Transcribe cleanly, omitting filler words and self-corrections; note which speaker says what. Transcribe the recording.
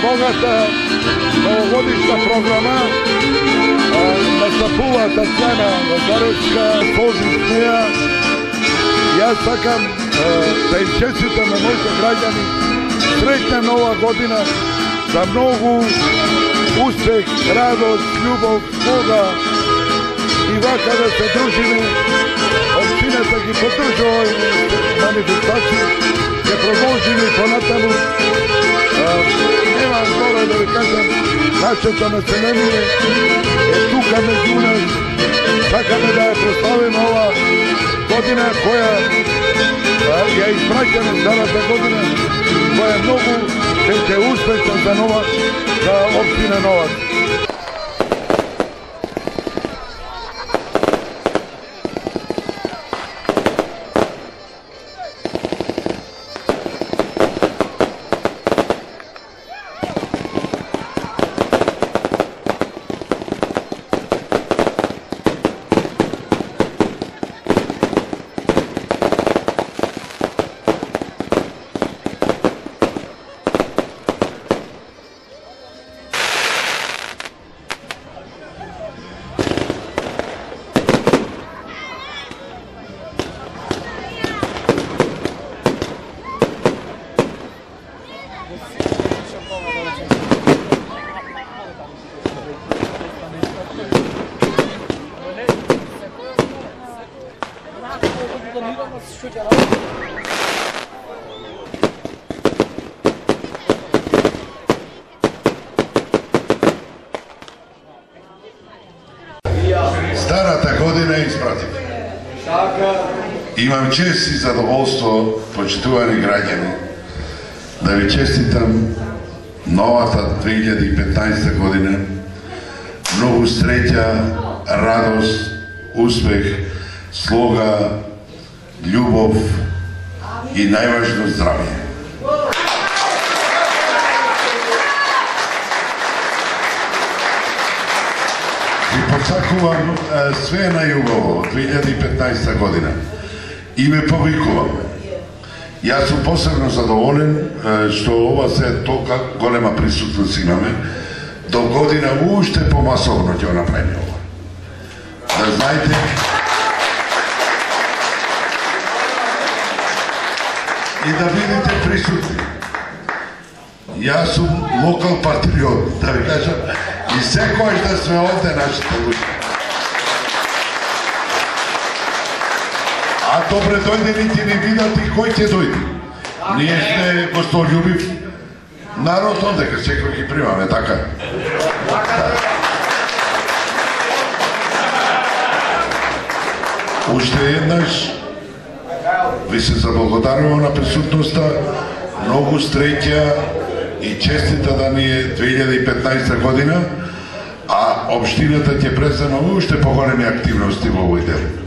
Speaker 1: богата новогодишна програма. Настапува Татјана Лазаревска, сложим с неја. Јас сакам да им честитам на моите граѓани среќна нова година, за многу успех, радост, љубов, слога и вака да се дружиме. Општината ги поддржа овој манифестација, ќе продолжиме понатаму. Нема збора да ви кажам, нашето население е тука меѓу нас. Сакаме да ја прославиме ова година која ја испраќаме старата година, која е многу ќе успешна за општина Новац.
Speaker 2: Старата година е испратив. Имам чест и задоволство, почитувани граѓани, да ви честитам новата 2015 година. Многу среќа, радост, успех, слога, љубов и најважно здравје. Ви посакувам све најубаво 2015 година и ме повикувам. Јас сум посебно задоволен што ова се толка голема присутност имаме. До година уште помасовно ќе го направиме ова. Да знаете, и да видите присутни. Јас сум локал патриот, да ви кажам, и секојаш да сме овде нашите луѓе. А добре дојдени ти не видат и кој ќе дојде. Ние сме гостолюбив народ, ондека секој ги примаме, така? Уште еднаш ви се заблагодарувам на присутноста, многу среќа и честита да ни е 2015 година, а општината ќе презема уште поголеми активности во овој дел.